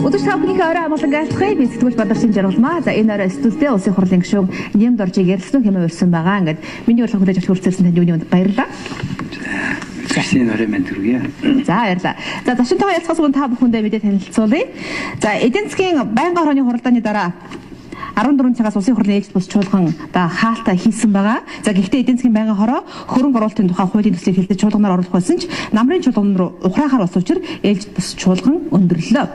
Өдөр тавхны орой амгалан айлтгая би сэтгүүл бадарчин жаргалмаа. За энэ орой студид улсын хурлын гишүүн Нямд оржиг ярилцлага хэмээн урьсан байгаа. Ингээд миний урилга хүлээж авч хүрэлцсэн танд юуны өнд баярлалаа. Ирсэн орой мэнд хүргэе. За баярлалаа. За зочинтойгоо ялцахаас өмнө та бүхэндээ мэдээ танилцуулъя. За эдийн засгийн байнгын хорооны хуралдааны дараа 14 цагаас улсын хурлын ээлжид бус чуулган хаалтаа хийсэн байгаа. За гэхдээ эдийн засгийн байнгын хороо хөрөнгө оруулалтын тухай хуулийн төслийг хэлдэг чуулганаар оруулах байсан ч намрын чуулган руу ухраахаар болсон учраас ээлжид бус чуулган өндөрлөө.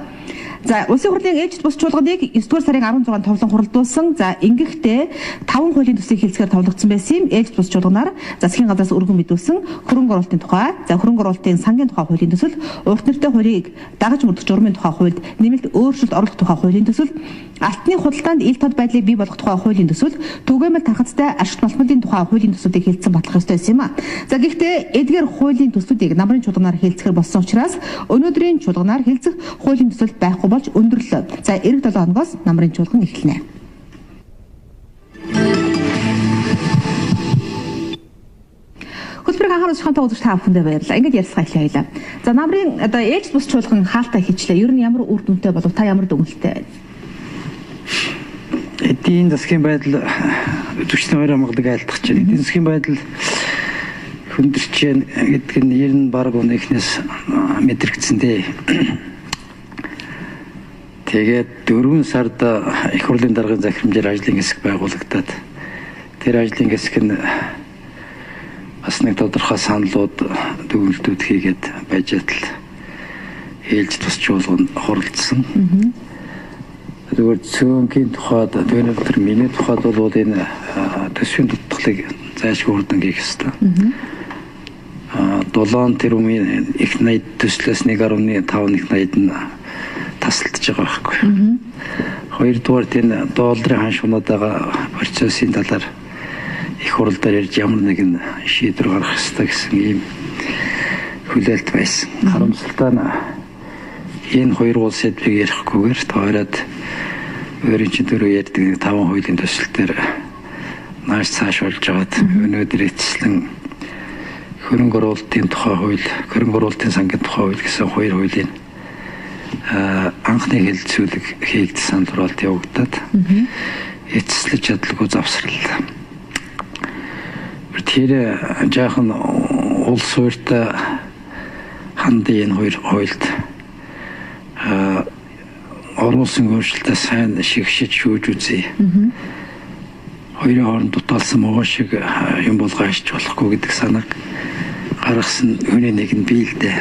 За улсын хурлын ээлжид бус чуулганыг 9-р сарын 16-нд товлон хуралдуулсан. За ингэхдээ 5 хуулийн төслийг хэлцгээр товлогдсон байсан юм. Ээлжид бус чуулганаар засгийн газраас өргөн мэдүүлсэн хөрөнгө оруулалтын тухай, за хөрөнгө оруулалтын сангийн тухай хуулийн төсөл, урт нэртэй хуулийг дагаж мөрдөх журмын тухай хуульд нэмэлт өөрчлөлт оруулах тухай хуулийн төсөл, алтны худалдаанд ил тод байдлыг бий болгох тухай хуулийн төсөл, түгээмэл тархацтай ашигт малмалын тухай хуулийн төслүүдийг хэлцэн батлах ёстой байсан юм а. За гэхдээ эдгээр хуулийн төслүүдийг намрын чуулганаар хэлцэхээр болсон учраас өнөөдрийн чуулганаар хэлцэх хуулийн төсөл байхгүй болж өндөрлөө. За эх 7 хоногоос намрын чуулган эхэлнэ. Хөтөлбөрийн анхаарал шахантай үзэгч та бүхэндээ баярлалаа. Ингээд ярилцлага эхлэе. За намрын одоо ээлж бус чуулган хаалтаа хийчлээ. Ер нь ямар үр дүнтэй болов? Та ямар дүгнэлттэй байна? Эдийн засгийн байдал өдөрчний орой амгалан айлтгах чинь эдийн засгийн байдал хүндэрч гэдэг нь ер нь баг өнөхнөөс мэдрэгдсэн дээ. Тэгээд 4 сард их хурлын даргын захирамжаар ажлын хэсэг байгуулагдаад тэр ажлын хэсэг нь бас нэг тодорхой саналууд дүгнэлтүүд хийгээд байж атал ээлжид бас чуулганд хуралдсан. Тэгвэл цөөнхийн тухайд өнөөдөр миний тухайд бол энэ төсвийн дутгалыг зайлшгүй хурдан хийх ёстой. 7 тэрбумын их найд төслөөс 1.5 их найд нь тасалдж байгаа байхгүй. Хоёрдугаар энэ долларын ханшуунаад байгаа процессын талаар их хурлаар ярьж ямар нэгэн шийдвэр гаргах ёстой гэсэн ийм хүлээлт байсан. Харамсалтай нь энэ хоёр улс сэдвийг ярихгүйгээр тойроод өөрийн чинь дөрөв ярьдаг 5 хуулийн төсөл дээр нааш цааш болж байгаад өнөөдөр эцэслэн хөрөнгө оруулалтын тухай хууль, хөрөнгө оруулалтын сангийн тухай хууль гэсэн хоёр хуулийн анхны хэлэлцүүлэг хийгдсэн сандралт явагдаад эцэслэж чадлагүй завсрал. Тэр жаахан улс суурьтай хандын энэ хоёр хуульд оруулсан өөрчлөлтөд сайн шигшиж шүүж үзье. Хоёрын хооронд дутаалсан могоо шиг юм болгоож болохгүй гэдэг санааг гаргасан хүний нэг нь бий л дээ.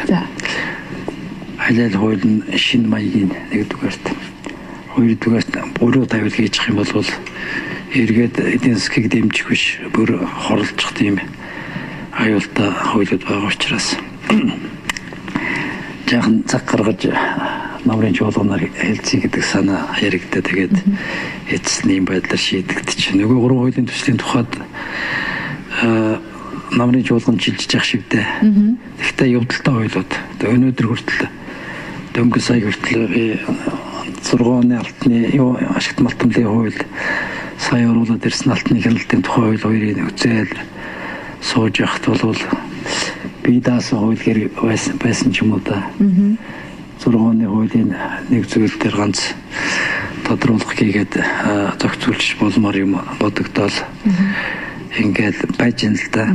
Аль хууль нь шинэ маягийн нэгдүгээрт хоёрдугаарт буруу тавил хийж их юм бол эргээд эдийн засгийг дэмжих биш бүр хорлцох тийм аюултай хуулиуд байгаа учраас жаахан цаг гаргаж намрын чуулганаар хэлцээ гэдэг санаа яригдаа тэгээд эцэсний байдлаар шийдэгдэж нөгөө 3 хуулийн төслийн тухайд намрын чуулган шилжиж явах шигдэ. Гэхдээ явдалтай хуулиуд өнөөдөр хүртэл дөнгөж сая хүртэл 6 оны алтны ашигт малтмлын хууль сая оруулаад ирсэн алтны хяналтын тухай хууль хоёрын үзэл сууж явахт бол бие даасан хууль хэрэг байсан ч юм уу да. 6 оны хуулийн нэг зүйл дээр ганц тодруулах хийгээд зохицуулж болмоор юм бодогдол ингээд байж юм л да.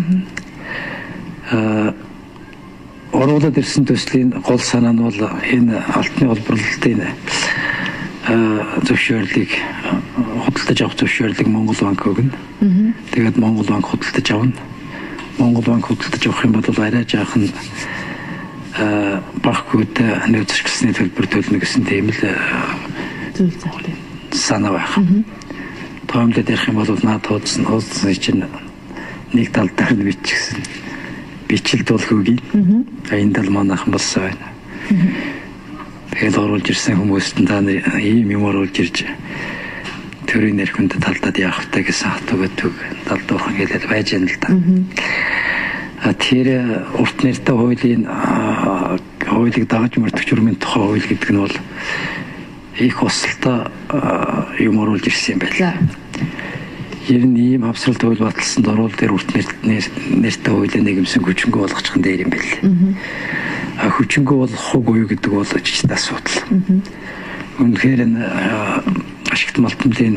Оруулаад ирсэн төслийн гол санаа нь бол энэ алтны олборлолтын зөвшөөрлийг худалдаж авах зөвшөөрлийг Монгол банк өгнө. Тэгээд Монгол банк худалдаж авна. Монгол банк худалдаж авах юм бол арай жаахан багхүүд нөөцлөсний төлбөр төлнө гэсэн тийм л зүйл зүйтэй санаа байх. Тоомлоод ярих юм бол наад уудсан чинь нэг тал дахин бичсэн. Бичлэлт болох үгүй. Энэ тал манайхан болсон байна. Тэгээд оруулж ирсэн хүмүүст та ийм юм оруулж ирж төрийн нэрхэнд талдаад явах та гэсэн хатууг талдуухан хэлээд байж юм л да. Тэр урт нэртэй хуулийг дагаж мөрдөх журмын тухай хууль гэдэг нь бол их осолтой юм оруулж ирсэн юм байна. Ер нь ийм хавсралт хууль баталсанд орвол тэр урт нэртэй хуулийг нэгэмсэн хүчингү болгочихын дээр юм байна. Хүчингү болох уу гэдэг бол жижиг асуудал. Үнэхээр энэ ашигт малтмын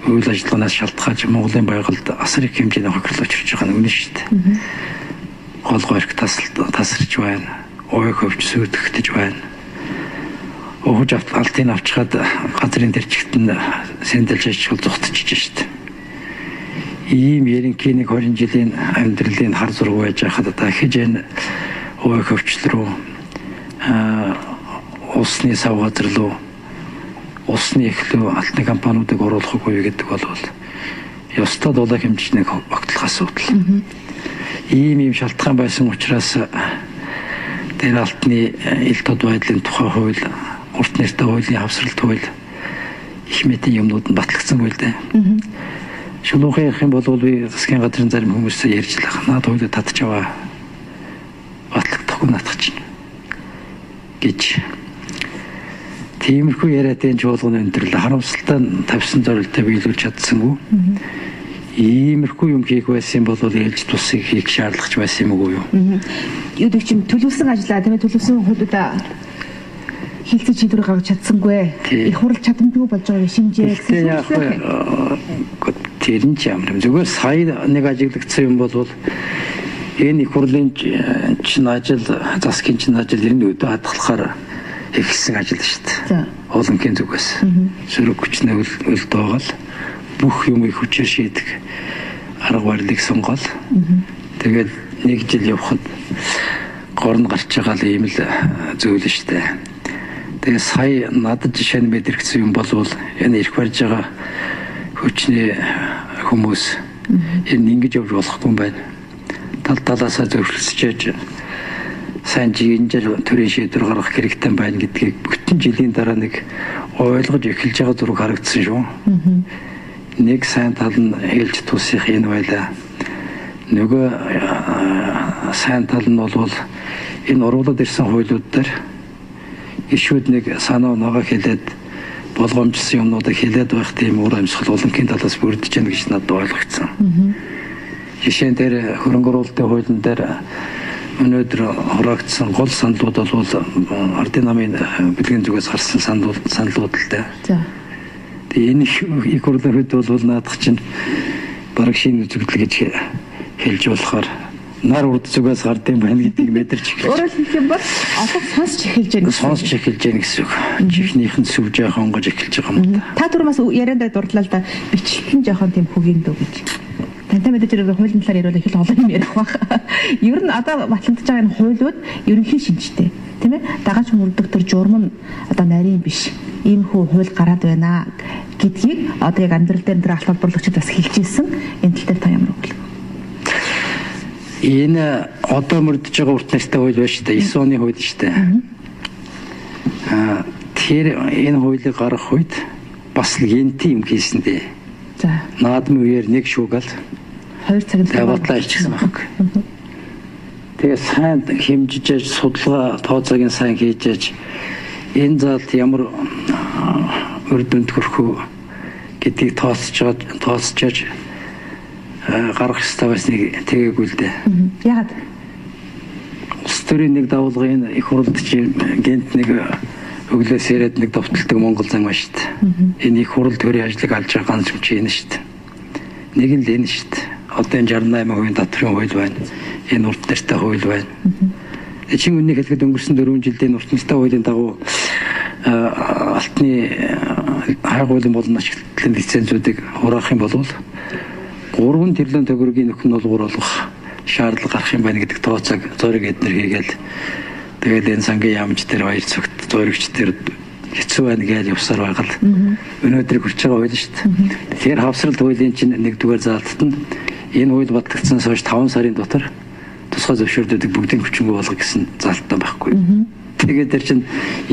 үйл ажиллагаанаас шалтгаалж Монголын байгальд асар их хэмжээний хохирол учирч байгаа нь үнэн шүү дээ. Гол гойрог тасарч байна. Ой хөвч сүйтгэж байна. Өвж алтын авчгаад газрын дэрчигт нь сэндэлж ажил зүгтчихэж шүү дээ. Ийм яринкийн 20 жилийн амьдралын хар зураг байж хахад дахиж энэ ой хөвчлөл рүү усны савгадар руу усны эхлүү алтны компаниудыг оруулахгүй гэдэг бол ёстой дулаан хэмжээний огтлох асуудал. Ийм шалтгаан байсан учраас тэр алтны ил тод байдлын тухай хууль, урт нэртэй хуулийн хавсралт хууль их мэдээ юмнууд нь батлагдсан байл дээ. Шулуухын ярих юм бол би засгийн газрын зарим хүмүүсээ ярьж л наад хуулийг татж аваа. Батлагдахгүй наадах чинь гэж. Тиймэрхүү яриадын чуулганы өндөрлө харамсалтай тавьсан зорилттой биелүүлж чадсангүй. Иймэрхүү юм хийх байсан бол ээлж тусыг хийх шаардлагач байсан юм уу юу? Юу гэж юм төлөвлөсөн ажиллаа тийм ээ төлөвлөсөн хуулиудаа хилцэж шийдвэр гаргаж чадсангүй. Их хурл чадамжгүй болж байгаа шинжээ. Тэр нь ч ямар юм зүгээр сая нэг ажиглагдсан юм бол энэ их хурлын чинь ажил засгийн чинь ажил ер нь өдөө хадгалахаар ихсэн ажил шүү дээ. Олонгийн зүгээс сөрөг хүчнээ өлдөөгаал бүх юм их хүчээр шийдэх арга барилыг сонгоол. Тэгээд нэг жил явхад горн гарч байгаа л ийм л зүйл шүү дээ. Тэгээд сая надад жишээ нь мэдрэгдсэн юм бол энэ ирэх барьж байгаа хүчний хүмүүс энэ ингэж явж болохгүй юм байна. Тал талаасаа зөвшөлсөж сайн жинжил төрийн шийдвэр гаргах хэрэгтэй байна гэдгийг бүтэн жилийн дараа нэг ойлгож эхэлж байгаа зураг харагдсан шүү. Нэг сайн тал нь ээлж тусах энэ байлаа. Нөгөө сайн тал нь бол энэ оруулаад ирсэн хуулиуд дээр ишүүд нэг санаа оноогоо хэлээд болгоомжсон юмнуудыг хэлээд байх тийм үр амьсгал олонгийн талаас бүрдэж байна гэж надад ойлгогдсон. Жишээ нь тэр хөрөнгө оруулалтын хуулийн дээр өнөөдөр хороогдсон гол саналуд бол ардын намын бэлгийн зүгээс гарсан саналуд л дээ. Тэгээ энэ их хурлын хувьд бол наадах чинь бараг шинэ үзэгдэл гэж хэлж болохоор нар урд зүгээс гардыг байна гэдгийг мэдэрч эхэлж. Өөрөөр хэлбэл одоо сонсч эхэлж байна. Сонсч эхэлж байна гэсэн үг. Чихнийх нь сүв жоохон онгож эхэлж байгаа юм да. Та түрүүмээс яриандаа дурдлаа л да бичлэн жоохон тийм хөгийн дөө гэж. Тантай мэдээж хэрэг хуулийн талаар ярил их л олон юм ярих баг. Ер нь одоо батлагдж байгаа энэ хуулиуд ерөнхий шинжтэй. Тийм ээ? Дагач мөрдөх төр журам нь одоо нарийн биш. Ийм хүү хууль гараад байна гэдгийг одоо яг амьдрал дээр албалбарлагчид бас хэлжсэн. Энэ тал дээр та ямар үг? Энэ одоо мөрдөж байгаа урт нэртэй хууль байна шүү дээ. 9 оны хууль шүү дээ. Тэр энэ хуулийг гаргах үед бас л янти юм хийсэн дээ. За. Наадмын үеэр нэг шуугаал 2 цагт бодлоо ичсэн байхгүй. Тэгээ сайн хэмжиж судалгаа тооцоог нь сайн хийж аж энэ залт ямар үр дүнд хүрэх үү гэдгийг тооцож гаргах ёстой байсныг тэгээгүй л дээ. Яагаад? Улс төрийн нэг давуулгын их хурлд чинь гэнт нэг өглөөс ирээд нэг довтолдог Монгол зам ба шүү дээ. Энэ их хурл төрийн ажлыг алж байгаа ганц юм чи энэ шүү дээ. Нэг нь л энэ шүү дээ. Одоо энэ 68% татврын хууль байна. Энэ урт нэртэй хууль байна. Чин үннийг хэлэхэд өнгөрсөн 4 жилийн урт нэртэй хуулийн дагуу алтны хайгуулын болон ашиглалтын лицензүүдийг хураах юм бол 3 тэрлэн төгрөгийн нөхөн олгор олгох шаардлага гарах юм байна гэдэг тооцоог зориг эднэр хийгээл тэгээд энэ сангийн яамч дээр баяр цогт зоригч дээр хэцүү байна гэж явсаар байгаа л өнөөдөр хүрч байгаа хууль шүү дээ. Тэгэхээр хавсралт хуулийн чинь нэгдүгээр заалтад нь энэ хууль батлагдсанаас хойш 5 сарын дотор тусгай зөвшөөрлүүдийг бүгдийг хүчингүй болгох гэсэн заалттай байхгүй. Тэгээд тэр чинь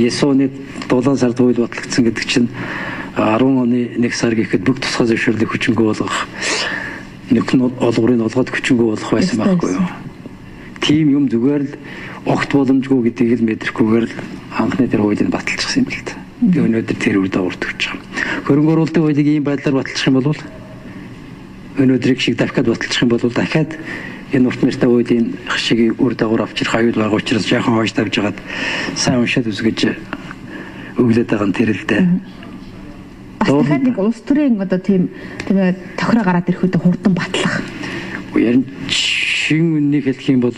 9 оны 7 сард хууль батлагдсан гэдэг чинь 10 оны 1 сар гэхэд бүх тусгай зөвшөөрлийг хүчингүй болгох нөхөн олгорыг олгоод хүчингүй болох байсан байхгүй юу. Тийм юм зүгээр л огт боломжгүй гэдгийг л мэдрэхгүйгээр л анхны тэр хуулийг баталчихсан юм л та. Тэгээ өнөөдөр тэр үр дагавар төгч байгаа. Хөрөнгө оруулалтын хуулийг ийм байдлаар баталчих юм бол өнөөдрийг шиг дахиад баталчих юм бол дахиад энэ урт нэртэй хуулийн шиг үр дагавар авчрах аюул байгаа учраас яахан хойш тавьж хагаад сайн уншаад үзгэж өглөөд байгаа нь тэр л дээ. Дахиад нэг улс төрийн одоо тийм тохироо гараад ирэхэд хурдан батлах. Ярин шин үннийг хэлэх юм бол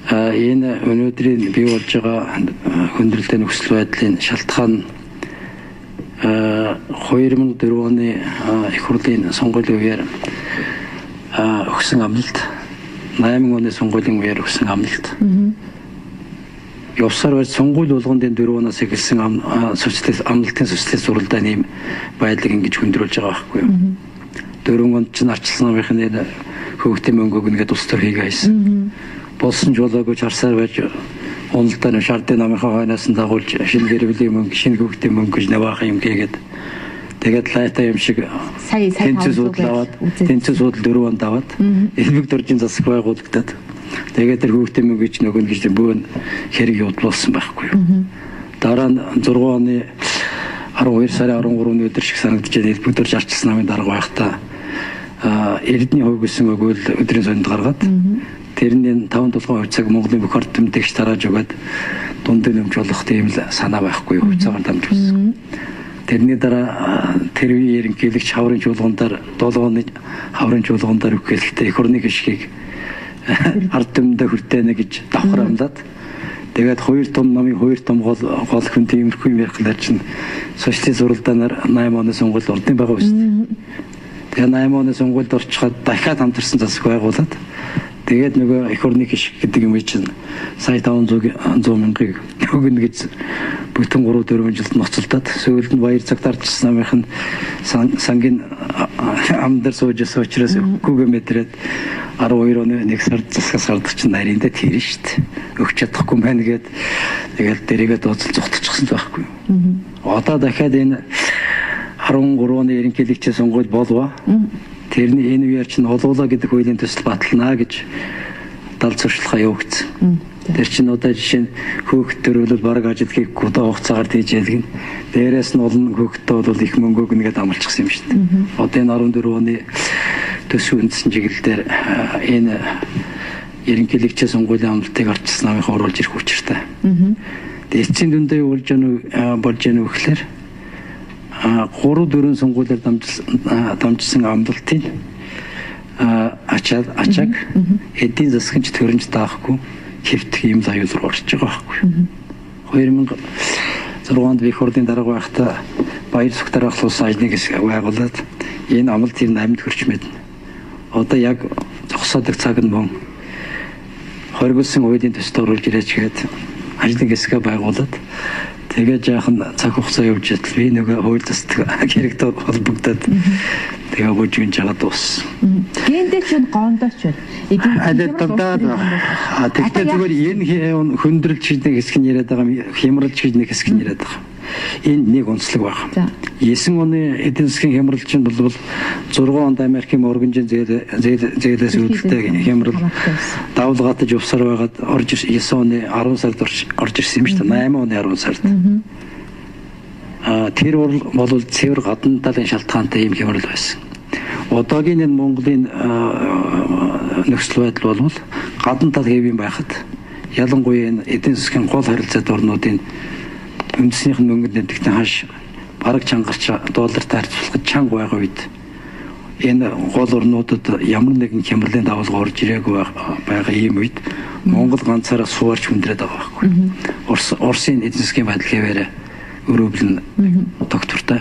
энэ өнөөдрийн бий болж байгаа хүндрэлтэй нөхцөл байдлын шалтгаан 2004 оны их хурлын сонгуулийн үеэр өгсөн амлалт 8 оны сонгуулийн үеэр өгсөн амлалт явсаар байж сонгууль болгондын 4 оноос эхэлсэн амлалтын социалист зуралдаа нэм байдлыг ингэж хөндрүүлж байгаа байхгүй юу. 4 онд чинь арчилсан намынхны хөвгтийн мөнгөг нэгэд улс төр хийгээ хийсэн. Болсон ч болоогүй чарсаар байж уналдаа шаардын намынхаа хойноос нь дагуулж шинэ гэрвлийн мөнгө, шинэ хөвгтийн мөнгө гэж наваах юм гээгээд тэгээд лайта юм шиг тэнцэс судлаад тэнцэс судал 4 онд аваад элбэг дуржин засаг байгуулагдаад тэгээд тэр хөвгтийн мөнгө гэж нөгөө гэж бөөн хэрэг явуулсан байхгүй юу. Дараа нь 6 оны 12 сарын 13-ны өдөр шиг санагдаж байна. Элбэг дурж арчилсан намын дарга байхдаа Эрдэнэ хувь гэсэн өгөөл өдрийн сонинд гаргаад тэрний 5-7 цаг Монголын бүх орд тэмдэгч тарааж өгөөд дундын өмч болох тийм л санаа байхгүй хувьцаагаар дамж үзсэн. Тэрний дараа тэр үеийн ерөнхийлөгч хаврын чуулгандаар 7 оны хаврын чуулгандаар өгөөлөлтөй эх орны гишгийг ард түмэндээ хүртэнэ гэж давхар амлаад тэгээд 2 том намын 2 том гол хүн тиймэрхүү юм ярихлаар чинь социалист зуралдаанаар 8 оны сонгуульд ордын байгаа үстэй. Тэгээд 8 оны сонгуульд орчиход дахиад хамтарсан засаг байгуулад тэгээд нөгөө эх орны гишг гэдэг юм чинь сая 500 мянгаыг өгнө гэж бүтэн 3-4 жилд ноцолдоод сүүлд нь баяр цагт арчилсан намынх нь сангийн амдар суужсэн учраас үгүйгээ мэдрээд 12 оны 1 сард засгаас гардаг чинь нарийнда тэр нь шүү дээ. Өгч чадахгүй байна гэд тэгээд дэрийгээ дууцал зүгтчихсэн байхгүй. Одоо дахиад энэ 13 оны ерөнхийлөгчийн сонгуульд болов. Тэрний энэ үеэр чинь олуулаа гэдэг хуулийн төсөл батална гэж дал зуршилгаа явуулсан. Тэр чинь одоо жишээ нь хөөхт төрөлөл бараг ажил хийхгүй удаа хугацаагаар тийжээлгэн. Дээрээс нь олон хөөхтөө бол их мөнгө өгнө гэдээ амлчихсан юм шүү дээ. Одоо энэ 14 оны төсвийн үндсэн чиглэлээр энэ ерөнхийлөгчийн сонгуулийн амлалтыг арчилсан намынхаа оруулж ирэх учиртай. Тэгээд эцсийн дүндээ юу болж яана вэ гэхээр 3-4 сонгуулиар дамжсан амлалтын ачааг эдийн засгийн төрөмж даахгүй хэвтэх юм аюул руу орж байгаа байхгүй. 2006 онд их хурлын дарга байхдаа баяр сугтар ахлуулсан ажлын хэсэг байгуулад энэ амлалт 98-д хүрч мэднэ. Одоо яг зогсоодог цаг нь мөн хоригдсан хуулийн төсөлд оруулж ирээч гээд ажлын хэсгээ байгуулад тэгээд жаахан цаг хугацаа явж идэл би нөгөө хууль засдаг хэрэгтэй холбогдоод тэгээ бүжгэн жагаад дууссан. Гэнтэй ч гондооч байна. Тэгэхээр зүгээр энэ хөндрөлж хийж нэг хэсэг нь яриад байгаа, хямралж хийж нэг хэсэг нь яриад байгаа. Энэ нэг онцлог байна. 9 оны эдийн засгийн хямралчин бол 6 онд Америкийн моргонжийн зээлээс үүдэлтэй хямрал давлгаатаж явсаар байгаад орж 9 оны 10 сард орж ирсэн юм шүү дээ. 8 оны 10 сард. Тэр бол цэвэр гадна талын шалтгаантай юм хямрал байсан. Одоогийн энэ Монголын нөхцөл байдал бол гадна тал хэвийн байхад ялангуяа энэ эдийн засгийн гол харилцаат орнуудын үндэснийх нь мөнгөнд нэмэгдэн хаш бараг чангарч доллартай харьцуулахад чанга байгаа үед энэ гол орнуудад ямар нэгэн хямралын давалгаа орж ирээгүй байгаа ийм үед Монгол ганцаараа сууарч хүндрээд байгаа байхгүй. Оросын эдийн засгийн байдал хэвээрээ өрөвлөн доктортой,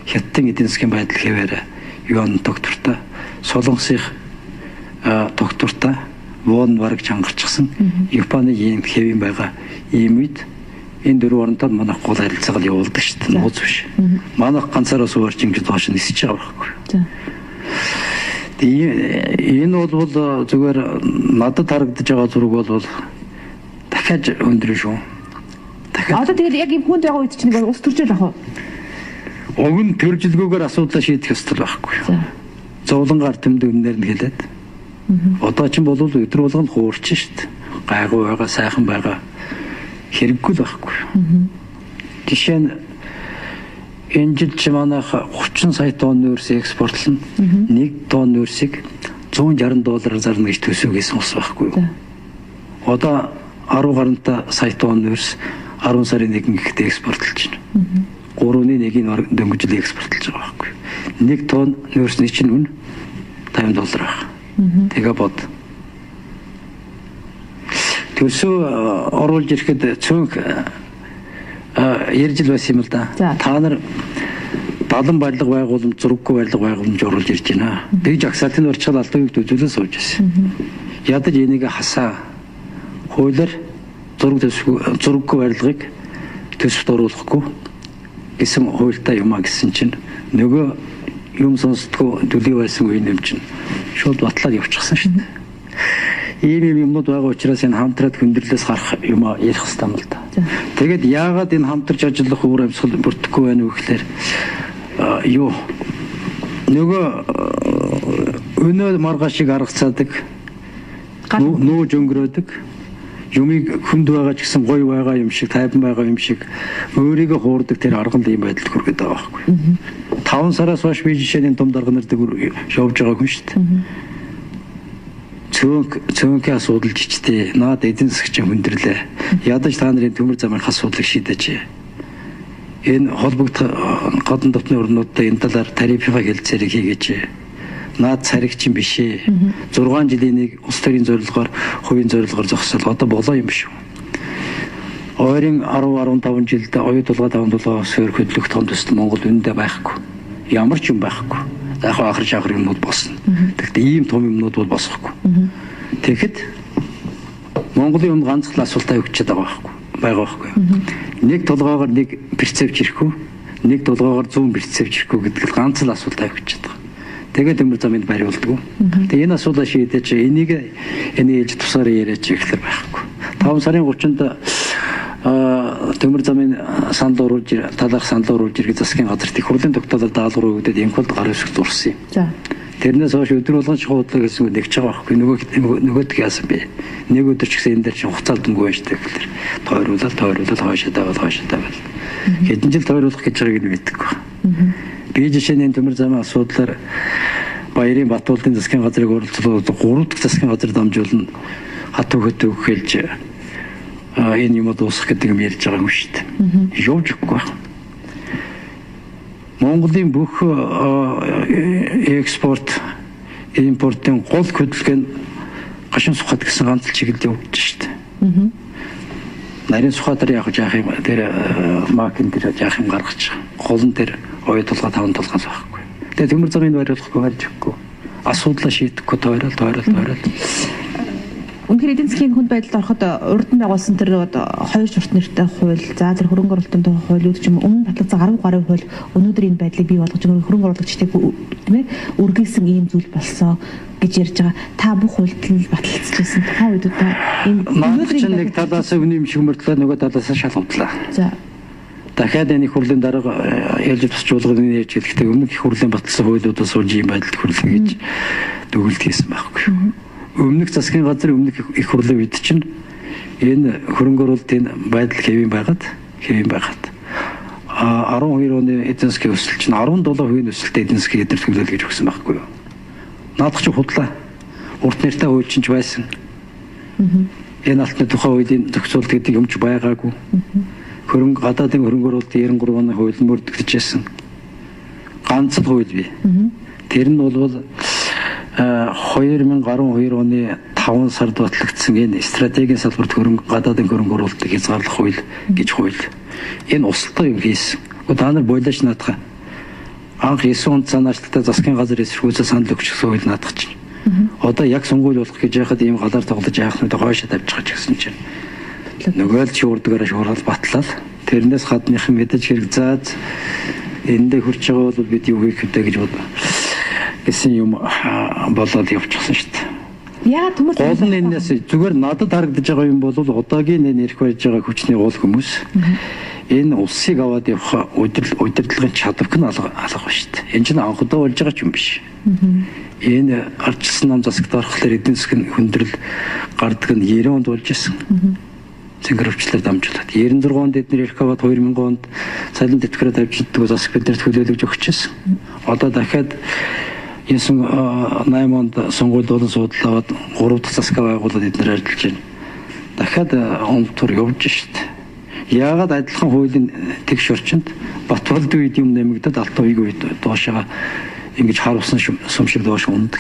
Хятадын эдийн засгийн байдал хэвээрээ юун доктортой, Солонгосын доктортой вон бараг чангарчихсан. Японы ийм хэвийн байгаа ийм үед энэ 4 оронтой манайх гол харилцаагаа явуулдаг шүү дээ. Нууц биш. Манайх ганцаараа сууарч ингэж доош нь нисэж байгаа байхгүй. Энэ бол зүгээр надад харагдаж байгаа зураг бол дахиад өндөр шүү. Одоо тэгээд яг юм хүнд байгаа үед чинь нэг ус төржөл ах уу? Уг нь төржилгүйгээр асуудлаа шийдэх ёстой байхгүй. Зовлонгаар тэмдэгнээр нь хэлээд. Одоо ч бол өдөр болгоно хуурч шүү дээ. Гайгүй байгаа, сайхан байгаа. Хэрэггүй л байхгүй. Жишээ нь энэ жил чи манайх 30 сая тонн нөөц экспортлно. 1 тонн нөөцийг $160 зарна гэж төсөөгөөсөн ус байхгүй юу? Одоо 10 гаруй сая тонн нөөц 10 сарын 1 гэхдээ экспортлж байна. 3.1-ийн дөнгөжл экспортлж байгаа байхгүй. 1 тонн нөөцний чинь үн $50 байна. Тэгээ бод. Төсөө оруулж ирэхэд цөөнх ярьж л байсан юм л да. Та нар балан барилга байгууламж, зураггүй барилга байгууламж оруулж ирж байна. Тэгж агсаалтын урьдчил албан ёсны үзүүлэлт сууж байсан. Ядаж энийг хасаа хуулиар зураггүй барилгыг төсөвт оруулахгүй гэсэн хуультай юм а гэсэн чинь нөгөө юм сонсдгоо төлөй байсан үе нэм чинь шууд батлаад явчихсан шүү дээ. Ийм юмнууд байгаа учраас энэ хамтраад хүндрэлээс гарах юм ярих хэрэгтэй юм л да. Тэгээд яагаад энэ хамтарч ажиллах үр амьсгал бүрдэхгүй байна вэ гэхээр юу нөгөө өнөө маргаашиг аргацаадаг нүүж өнгөрөөдөг юмыг хүнд байгаа ч гэсэн гоё байгаа юм шиг тайван байгаа юм шиг өөрийгөө хуурдаг тэр аргал ийм байдалд хүргээд байгаа байхгүй. 5 сараас хойш би жишээний том дарга нарт явж байгаа хүн шүү дээ. Цөөнхөө асуудал жижигтэй наад эдийн засгийн хүндрэлээ ядаж та нарын төмөр замын асуудлыг шийдэж энэ холбогдох гадна дотны орнуудад энэ талаар тарифын хэлцээрийг хийгээч. Наад цариг чинь биш ээ. 6 жилийн нэг улс төрийн зорилгоор хувийн зорилгоор зогсол одоо болоо юм биш үү? Ойрын 10-15 жилд оюу тулгаа 5-7 сөр хөдлөх том төсөл Монгол үндэ байхгүй. Ямар ч юм байхгүй. Яг ахар шахар юмнууд босно. Тэгэхдээ ийм том юмнууд бол босохгүй. Тэгэхэд Монголын өмнө ганц л асуултаа өгчээд байгаа байхгүй. Нэг толгоогоор нэг перцевч ирэхгүй, нэг толгоогоор 100 перцевч ирэхгүй гэдэг л ганц л асуултаа өгчээд байгаа. Тэгээд төмөр замыг бариулдаг. Тэгээ энэ асуудлаа шийдэж энийг ээлж тусаар яриач ихлэр байхгүй. 5 сарын 30-нд төмөр замын санал оруулж талаарх санал оруулж ирэх засгийн газарт их хурлын тогтоолоор даалгавар өгдөд Янкулд гар хэсэг зурсан юм. За. Тэрнээс хойш өдөр болгон шуудлага гэсэн үг нэгж байгаа байхгүй. Нөгөөд яасан бэ? Нэг өдөр ч гэсэн энэ дээр чинь хугацаалдгүй байж таг гэхэлэр тойруулаад хойшоо тавал. Хэдэн жил тойруулах гэж байгааг нь мэддэг байна. Би жишээний төмөр замын асуудлаар Баярын Батуулдын засгийн газрыг оролцуулаад 3 дахь засгийн газар дамжуулна хат хөхөд хэлж энэ юм дуусах гэдэг юм ярьж байгаа юм шүү дээ. Явж өгөхгүй байна. Монголын бүх экспорт, импортын гол хөдөлгөөн нь гашин сухад гэсэн ганц чиглэлд явж шүү дээ. Нарийн сухатар яг яах юм тэр макин дээр яах юм гаргаж байгаа. Гол нь тэр оюу тулгаа 5 тулгаас байхгүй. Тэгээ төмөр замыг бариулахгүй барьж өгөхгүй. Асуудлаа шийдэхгүй тойрол. Үнэхээр эдийн засгийн хүнд байдалд ороход урд нь байгуулсан тэр 2 шорт нэртэй хууль, за тэр хөрөнгө оруулалтын хуулиуд ч юм өмнө батлагдсан 10 гаруй хууль өнөөдөр энэ байдлыг бий болгож хөрөнгө оруулагчдыг тийм ээ үргэлжлэн ийм зүйл болсон гэж ярьж байгаа. Та бүх хуульд баталцчихсан. Тухайн үед энэ өнөөдрийн нэг талаас өвний юм шиг мөрдлөө нөгөө талаас шалгавдлаа. За. Дахиад энэ хурлын дарга ялж тусчуулгын ярьж хэлэхдээ өмнө их хурлын баталсан хуулиудаас сууж ийм байдалд хүрлээ гэж дүгнэлт хийсэн байхгүй. Өмнөх засгийн газар өмнөх их хурлын үед чинь энэ хөрөнгө оруулалтын байдал хэвэн байгаад 12 оны эдийн засгийн өсөлт чинь 17% өсөлтөд эдийн засгийн эдэр төлөөлөл гэж өгсөн байхгүй юу? Наадах чи худлаа. Урт нэртэй хууль чинь байсан. Энэ алтны тухайн үеийн зохицуулт гэдэг юм ч байгаагүй. Гадаадын хөрөнгө оруулалтын 93 оны хууль мөрдөгдөжсэн. Ганц л хууль бий. Тэр нь бол 2012 оны 5 сард батлагдсан энэ стратегийн салбарт гадаадын хөрөнгө оруулалтыг хязгаарлах хууль гэж хууль. Энэ усалтай юм хийсэн. Та нар бойлооч наадах. Анх 9 онд санаачлагтай засгийн газар эсэргүүцэл санал өгчихсөн хууль наадах чинь. Одоо яг сонгуул болох гэж яхад ийм галаар тоглож яах нь хойшоо тавьж байгаа ч гэсэн чинь. Нөгөө л чи урдгаараа шуурал батлал. Тэрнээс хадныхан мэдээж хэрэг заад эндээ хурж байгаа бол бид юу хийх вэ гэж бодлоо. Гэсэн юм болоод явчихсан шүү дээ. Яагаад төмөр гол нь энэс зүгээр надад харагдаж байгаа юм бол одоогийн энэ ирэх байж байгаа хүчний гол хүмүүс энэ улсыг аваад явах удирдлагын чадварг нь алга ба шүү дээ. Энэ чинь анхудаа болж байгаа ч юм биш. Энэ арчсан нам засагт орохлоор эдийн засгийн хүндрэл гардаг нь 90 онд болж исэн. Цэнгэр өвчлөлөөр дамжуулаад 96 онд эдгээр ирэх аваад 2000 онд цалин тэтгэрээ тавьчихдаг засаг биднэрт хүлээлгэж өгчээсэн. Одоо дахиад 8 онд сонгуульд болон суудлаад 3 дахь засаг байгуулалт эдгээр ажиллаж байна. Дахиад онтор явж шít. Яагаад адилхан хуулийн тэгш орчинд Батболдын үед юм нэмэгдээд Алтан үеийн үед доошоо ингэж харуулсан сум шиг доош ундаг.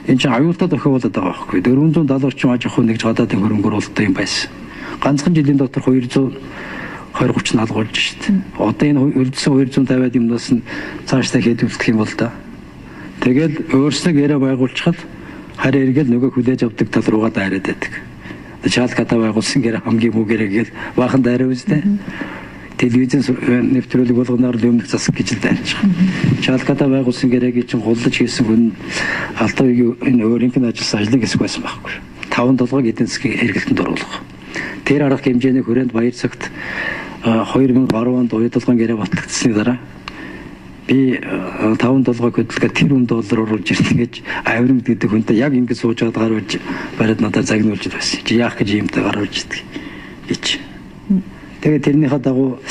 Энэ чинь аюултай тохиолдод байгаа байхгүй. 470 орчим аж ахуй нэгж гадаадын хөрөнгө оруулалттай юм байсан. Ганцхан жилийн дотор 220-30 наалгуулж шít. Одоо энэ үлдсэн 250-аад юмнаас нь цаашдаа хэдүүлэх юм бол да. Тэгэл өөрснөө яриа байгуулчихад хараа эргэл нөгөө хүлээж авдаг тал руугаа дайраад байдаг. Чалката байгуулсан гэр хамгийн бүгээрээ гэл баахан дайраа үстэй. Телевизэн нэвтрүүлэг болгоноор өмнөх засаг гэж дайрчих. Чалката байгуулсан гэрээ чинь гуллаж хийсэн хүн Алтан үеийн энэ өөрийнх нь ажилласан ажлыг хэсэг байсан байхгүй. 5-7 эдийн засгийн эргэлтэнд оруулах. Тэр арга хэмжээний хүрээнд баяр цагт 2010 онд уядлгын гэрээ батлагдсны дараа би 5-7 хөдөлгөөн тэр $1 оруулж ирсэн гэж авирмд гэдэг хүнтэй яг ингэж суужгаад гаруулж бариад надад загнуулж байсан. Чи яах гэж юмтай гаруулж идэг гэж. Тэгээд тэрнийхээ дагуу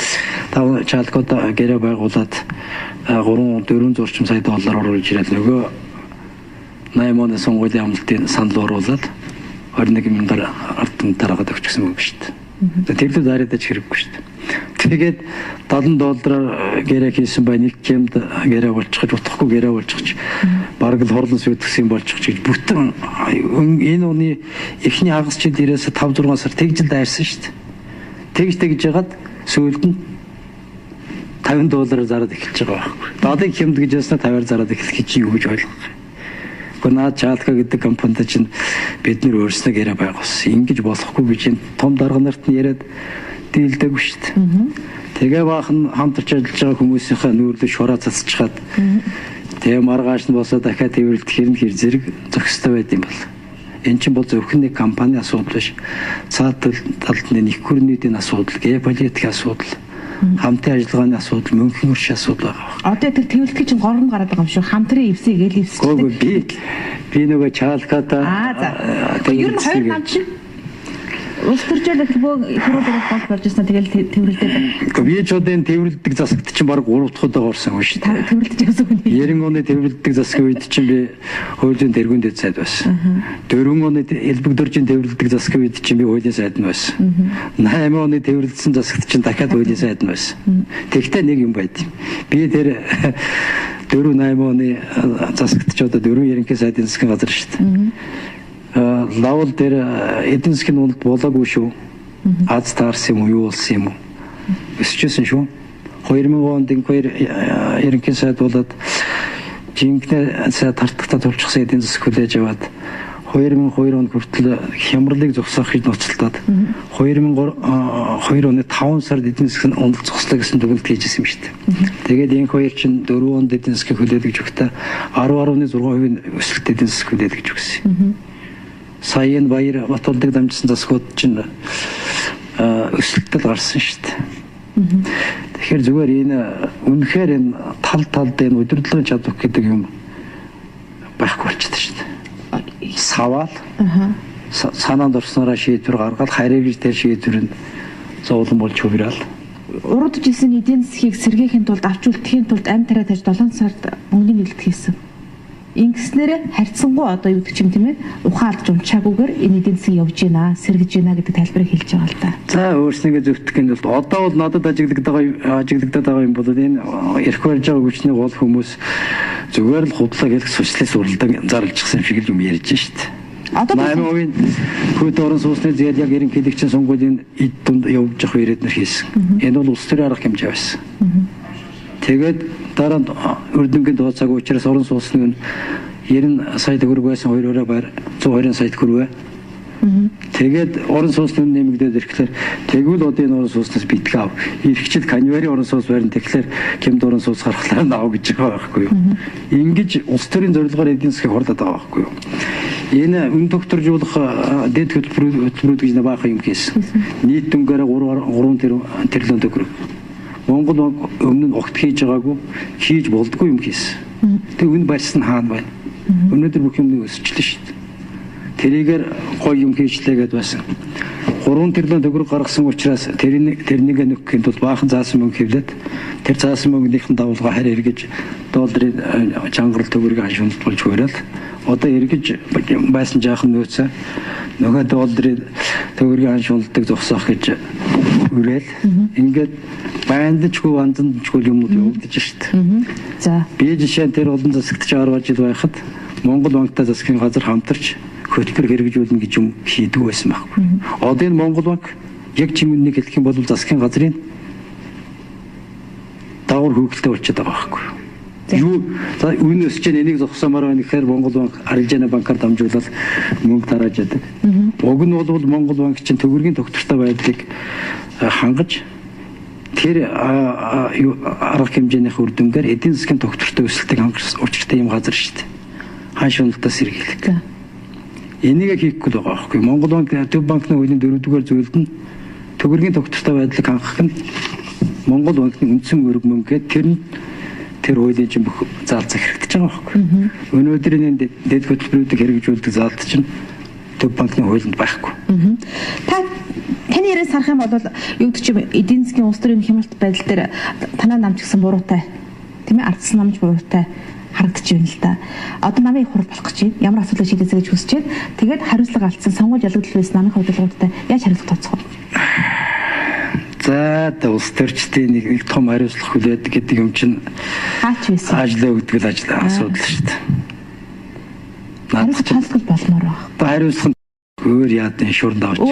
тав чалкота гэрээ байгуулад 3-4 орчим сая доллар оруулж ирээд нөгөө 8 оны сонгуулийн амлалтын санал оруулаад 21,000 ардын дараагаад өгчихсэн юм биш үү. Тэр л дараад ч хэрэггүй шүү дээ. Тэгээд $70 гэрээ хийсэн бай нэг гэмд гэрээ болчихж утахгүй гэрээ болчихж бараг л хорлон сүйтгэсэн болчихж бүтэн энэ оны эхний хагас жил ирээс 5-6 сар тэгж л дайрсан шүү дээ. Тэгж ягаад сүүлд нь $50 зараад эхэлж байгаа байхгүй. Дадыг хэмд гэж яснаа 50-аар зараад эхлэх гэж юу гэж ойлгох. Наад Чалка гэдэг компанид чинь бид нэр өөрснөө гэрээ байгуулсан. Ингэж болохгүй гэж том дарга нарт нь яриад дийлдэггүй шүү дээ. Тэгээ баахан хамтарч ажиллаж байгаа хүмүүсийнхээ нүүрлээ шураа цацчихад тэгээ маргааш нь босоо дахиад тэрвэрлэх хэр зэрэг зохистой байд юм бол. Эн чинь бол зөвхөн нэг компани асуудал биш. Цаад талд нэг хүрнүүдийн асуудал, геополитикийн асуудал, хамтын ажиллагааны асуудал, мөнгөний өршийн асуудал байгаа. Одоо тэр тэрвэрлэх чинь горн гараад байгаа юм шүү. Хамтрын эвсийг эл эвсэлтэй. Би нөгөө Чалката ер нь хоёр хамт чинь улс төржөөд хэлбэг төрөөр болж болж ирсэн тэгэл тэрвэрлдэг. Би ч одоо энэ тэрвэрлдэг засагт чинь баг 3 дахь удаа орсон юм шүү дээ. Тэрвэрлдэг гэсэн үг. 90 оны тэрвэрлдэг засгийн үед чинь би хуулийн тэргүүн дэд сайд байсан. 4 оны элбэгдөржийн тэрвэрлдэг засгийн үед чинь би хуулийн сайд нь байсан. 8 оны тэрвэрлсэн засагт чинь дахиад хуулийн сайд нь байсан. Тэгтээ нэг юм байд. Би тэр 4-8 оны засагт ч одоо 4 ерөнхий сайдын засгийн газар шүү дээ. Лавл дээр эдийн засгийн уналд болоогүй шүү. Аз таарсан юм уу, юу болсон юм уу? Өсчихсэн шүү. 2000 онд ингээр ерөнхий сайд болоод жинхэнэ сайд тартагтаа тулчихсан эдийн засаг хүлээж аваад 2002 онд хүртэл хямралыг зогсоохыг ноцтолдоод 2002 оны 5 сард эдийн засгийн унал зогслоо гэсэн дүгнэлт хийжсэн юм шүү дээ. Тэгээд энэ хоёр чинь 4 онд эдийн засгийг хүлээлгэж өгөхдөө 10.6% өсөлт эдийн засаг хүлээлгэж өгсөн. Сая энэ баяр Батболдыг дамжсан засгууд чинь өсөлтөд гарсан шүү дээ. Тэгэхээр зүгээр энэ үнэхээр энэ тал дээр удирдлагын чадвар гэдэг юм байхгүй болчихсон шүү дээ. Саваал санаанд орснороо шийдвэр гаргаад харьяагч тэр шийдвэр нь зовлон болж хувирал. Урдж исэн эдийн засгийг сэргээхийн тулд авч үлдэхийн тулд амь тараа тавьж 7 сард мөнгөний нэлт хийсэн. Ингэснээр харьцангуй одоо юу гэдэг юм тийм ээ ухаалж унчаагүйгээр энэ эдийн засаг явж гинэ сэргэж гинэ гэдэг тайлбарыг хэлж байгаа л да. За өөрснийгөө зөвтгөх нь бол одоо бол надад ажиглагдаад байгаа юм бол энэ эрх барьж байгаа хүчний гол хүмүүс зүгээр л худлаа хэлэх социалист уралдаан зарлчихсан шиг л юм ярьж шít. Одоо 8% хүйт орон сууцны зээл яг ерөнхийлөгчийн сонгуулийн эд дунд явж явах ирээд нэр хийсэн. Энэ бол улс төрийн арга хэмжээ байсан. Тэгээд дараа нь өрдөнгөнд тооцоог учраас орон сууцны 90 сая төгрөг байсан 2-ороо байр 120 сая төгрөг. Тэгээд орон сууцны нэмэгдээд ирэхлээр тэгвэл одоо энэ орон сууцнаас битгий ав. Иргэчд каньвари орон сууц байрны тэгэхээр хэмд орон сууц гаргалаар наав гэж байгаа байхгүй юу. Ингэж улс төрийн зорилгоор эдийн засгийг хорлоод байгаа байхгүй юу. Энэ үн тогтворжуулах дэд хөтөлбөрүүд гэж баахан юм хийсэн. Нийт дүнгээр 3 тэрлэн төгрөг. Монгол өмнө нь огт хийж байгаагүй хийж болдгүй юм хийсэн. Тэг үн барьсан хаана байна? Өнөөдөр бүх юм өсөжлөө шүү дээ. Тэрийгээр гоё юм хийжлээ гэдээ байсан. 3 тэрлэн төгрөг гаргасан учраас тэрнийг нөхөхийн тулд баахан заасан мөнгө хэвлээд тэр заасан мөнгөнийхэн давалгаа харь эргэж долларын чангарал төгрөгийг хашуунт болж хуураад одоо эргэж байсан жаахан нөөцөө нөгөө долларын төгрөгийн хашуунтыг зогсоох гэж үрээл ингээд байндчгүй вандчгүй юмнууд явагдаж штт. За. Би жишээ нь тэр олон засагт 60 жил байхад Монгол банктай засгийн газар хамтарч хөтөлбөр хэрэгжүүлнэ гэж юм хийдэг байсан байхгүй. Одоо энэ Монгол банк яг чимэнийг хэлэх юм бол засгийн газрын даавар хөвгөлтэй болчиход байгаа байхгүй. Юу за үүнээс чинь энийг зогсоомоор байна гэхээр Монгол банк Арилжааны банкар дамжуулаад мөнгө тарааж яадаг. Уг нь бол Монгол банк чинь төгрөгийн тогтвортой байдлыг хангаж тэр арга хэмжээнийх үр дүнгээр эдийн засгийн тогтвортой өсөлтийг хангах учиртай юм газар шүү дээ. Ханш уналтаа сэргийлэх. Энийг хийхгүй байгаа байхгүй. Монгол банк төв банкны хуулийн 4-р зүйлд нь төгрөгийн тогтвортой байдлыг хангах нь Монгол банкны үндсэн мөрөг мөнгө тэр хуулийн чинь бүх заалцах хэрэгдэж байгаа байхгүй. Өнөөдрийн энэ дэд хөтөлбөрүүдийг хэрэгжүүлдэг заалт чинь төв банкны хуулинд байхгүй. Таны яриа сарах юм бол юу гэдэг чинь эдийн засгийн улс төрийн хямралт байдал дээр танаа намч гэсэн буруутай тийм ээ ардсан намж буруутай харагдаж байна л да. Одоо намайг хурал болох гэж байна. Ямар асуудал шийдээсэй гэж хүсэж байна. Тэгээд хариуцлага алдсан сонгуульд ялгагдал байсан намайг хөдөлгөөнтэй яаж хариуцлага тооцох вэ? За улс төрчдийн нэг том хариуцлага хүлээдэг гэдэг юм чинь хаач байсан. Ажлаа өгдөг л асуудал шүү дээ. Хариуцлага тооцох болмоор байна. Хариуцлага өөр яадан шуурд авч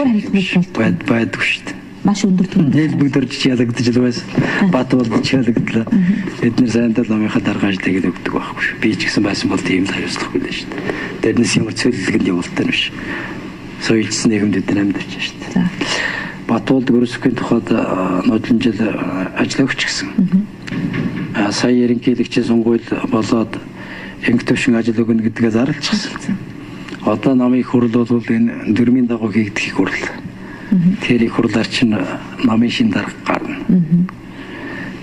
байдгүй шүү дээ. Маш өндөр түвшинд. Нийт бүгдэрч ялагдаж л байсан. Бат болж ялагдлаа. Бид нэр сайнтал номынхаа даргааж тэгээд өгдөг байхгүй шүү. Би ч гэсэн байсан бол тийм л хариуцлах байлаа шүү дээ. Тэрнээс ямар цөллөгэнд явуултаа биш. Соёлжсэн нийгэмд бид амьдарч шүү дээ. Батуулд өрсөхийн тухайд нодлон жил ажиллаа өгч гисэн. Сая ерөнхийлөгчийн сонгуульд болоод энх төвшин ажил өгнө гэдгээ зарлчихсан. Одоо намын хурал бол энэ дөрмийн дагуу хийгдэх хурал. Тэр их хурлаар чинь намын шин дарга гарна.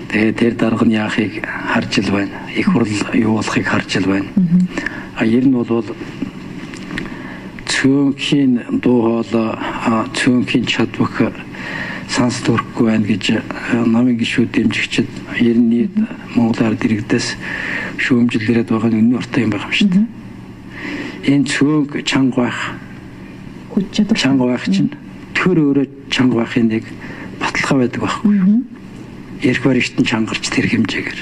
Тэгээд тэр дарга нь яахыг харж ил байна. Их хурал юу болохыг харж ил байна. Ер нь бол цөөнхийн дуу хоолой, цөөнхийн чадвах санс төрөхгүй байна гэж намын гишүүд дэмжигчид ер нь нийт Монгол ард иргэдээс шүүмжил ирээд байгаа нь үнэн уртаа юм байгаа юм шүү дээ. Энэ цөөнг чанга байх. Чанга байх чинь төр өөрөө чанга байхын нэг баталгаа байдаг байхгүй юу? Эрх баригчтан чангарч тэр хэмжээгээр.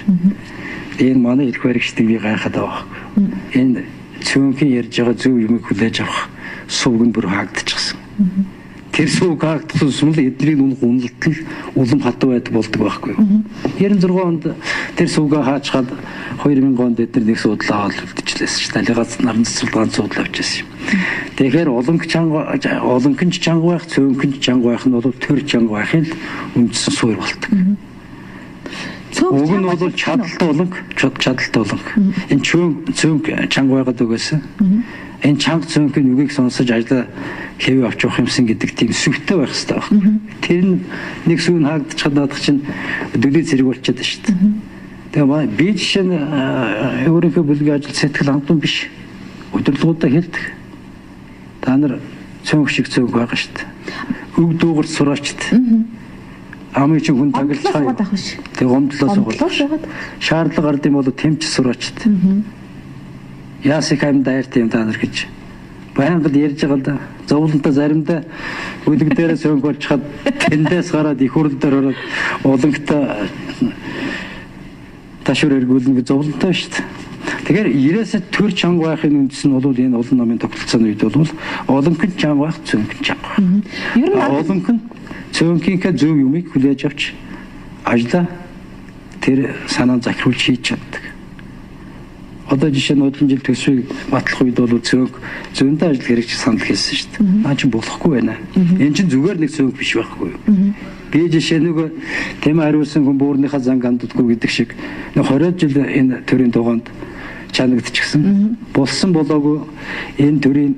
Энэ манай эрх баригчдыг би гайхаад байгаа байхгүй юу? Энэ цөөнхийн ярьж байгаа зөв юмыг хүлээж авах сувг нь бүр хаагдчихсан. Тэр сувг хаагдсан сумал эднийг уналтал улам хатуу байдаг болдог байхгүй юу? 96 онд тэр сувгаа хаачгаад 2000 онд эдгээр нэг суудлаа аваад үлдчихлээсэн шүү дээ. Талигаас наран цэцэрлэгаан суудлаа авчихсан юм. Тэгэхээр олонхын чанга байх, цөөнхөн чанга байх нь бол төр чанга байхын үндсэн суурь болдог. Уг нь бол чадалтай олонх. Энэ цөөнг чанга байгаад өгөөсөн. Энэ чанга цөөнхийн үгийг сонсож ажлаа хэвээ авч явах юмсан гэдэг тийм сүвтэй байх хэрэгтэй байна. Тэр нэг сүүн хаагдчих чадах чинь дөлий зэрэг болчиход шүү дээ. Тэгээ би жишээ нь өөрийнхөө бүлгийн ажил сэтгэл хангалттай биш. Удирдлагуудаа хэлдэг. Та нар цөөнх шиг цөөнх байгаа шүү дээ. Өг дуугарт сураачд. Амын чинь хүн таглаж хаа. Тэгээ гомдлоо суугаад. Шаардлага гард юм бол тэмч сураачд. Яасик хайм дайрт юм та нар гэж. Байнгад ярьж байгаа л да. Зовлонтой заримдаа үлэг дээрээ цөөнх болчиход тэндээс гараад их хурл дээр ороод олонгтой ташуур эргүүлнэ гэж зовлонтой шүү дээ. Тэгэхээр 90-аас төр чанга байхын үндэс нь бол энэ олон намын тогтолцооны үед бол олонхын чанга байх, цөөнхөн чанга байх. Ер нь олонхын цөөнхийнхээ зөв юмыг хүлээж авч ажлаа тэр санаа захируулж хийж чаддаг. Одоо жишээ нь өдөржин жил төсвийг батлах үед бол зөндөө ажил хэрэгч санал хэлсэн шүү дээ. Наа чинь болохгүй байна. Энэ чинь зүгээр нэг цөөнх биш байхгүй юу? Би жишээ нэг тэм хариулсан хүн буурныхаа зан ганддаггүй гэдэг шиг 20 жил энэ төрийн дугаанд чанагдчихсан. Болсон болоогүй энэ төрийн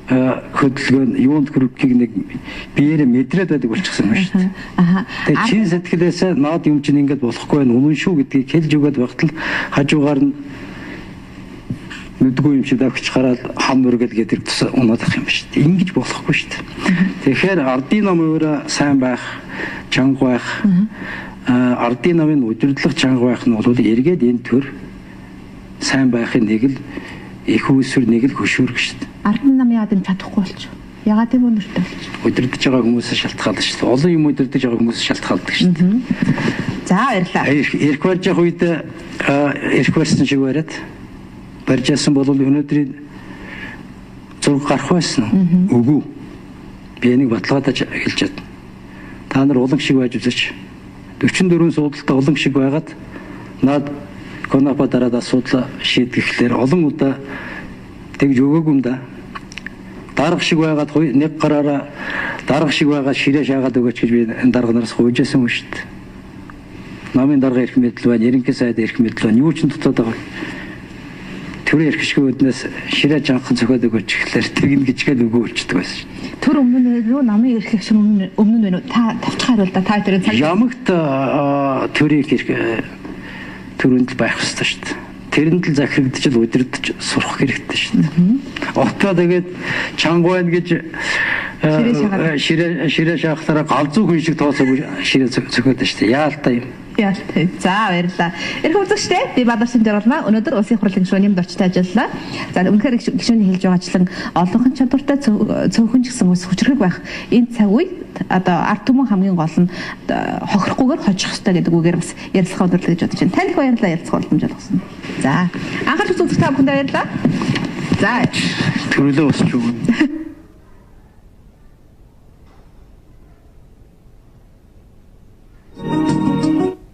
хөдөлгөөн юунд хүрхийг нэг биеэрээ мэдрээд байдаг болчихсон байна шүү дээ. Тэгээ чин сэтгэлээс наад юм чинь ингэж болохгүй байна. Үнэн шүү гэдгийг хэлж өгöd багтал хажуугаар нь нүдгүй юм шиг давхиж хараад хам мөргөл гэдэг тус унаад ах юм шүү дээ. Ингэж болохгүй шүү дээ. Тэгэхээр ардын ном өөрөө сайн байх, чанга байх, ардын намын удирдлага чанга байх нь бол эргээд энэ төр сайн байхын нэг л их үүсвэр нэг л хөшөөрөх шүү дээ. Ардын намын яад юм чадахгүй болчих. Ягаад тийм өнөртэй? Удирдах байгаа хүмүүсээс шалтгаалж шүү дээ. Олон юм удирдах байгаа хүмүүсээс шалтгаалдаг шүү дээ. За баярлалаа. Ирэх барьж явах үед ирэх барьсан шиг бариад барьж яасан бол өнөөдрийн зураг гарах байсан уу? Үгүй. Би энийг баталгаадаж хэлж чадна. Та нар улам шиг байж үзэж 44 суудалтай улам шиг байгаад наад Конапа дараад асуудал шийдэхлээр олон удаа тэгж өгөөгүй юм да. Дарга шиг байгаад нэг гараараа дарга шиг байгаад ширээ шаагаад өгөөч гэж би энэ дарга нараас хуйжсэн юм шүү дээ. Намын дарга эрх мэдэл байна, ерөнхий сайд эрх мэдэл байна. Юу ч дотоод байгаа. Төрийн эрх шгүүднээс ширээ жанхан зөхиод өгөөч гэхлээр тэгнэ гिचгээд өгөө болчихдог байсан шүү дээ. Төр өмнө нь юу намын эрх шиг өмнө нь байна уу? Та тавчих хариул да. Та тэрийн цаг ямагт төрийн эрх төрөнд л байх хэрэгтэй шүү дээ. Тэрэнд л захирагдж л удирдах сурах хэрэгтэй шүү дээ. Отоо тэгээд чанга байна гэж ширээ шахахтараа галзуу хүн шиг тооцоогүй ширээ зөхөөд шүү дээ. Яалтай юм. Яалтай. За баярлалаа. Эрх үзэгчтэй би Бадарчин Жаргалмаа өнөөдөр Улсын хурлын гишүүний дорчтой ажиллалаа. За үнэхээр гишүүний хэлж байгаачлан олонхон чадвартай цөөхөн ч гэсэн ус хүчрэг байх энэ цаг үед одоо ард түмэн хамгийн гол нь хохирохгүйгээр хожих хэрэгтэй гэдэг үгээр бас ярилцлага өндөрлөө гэж бодож байна. Танд их баярлалаа ярилцлага боломж олгосон. За анхаарч үзэгч та бүхэнд баярлалаа. За төрөлөө өсч өгнө.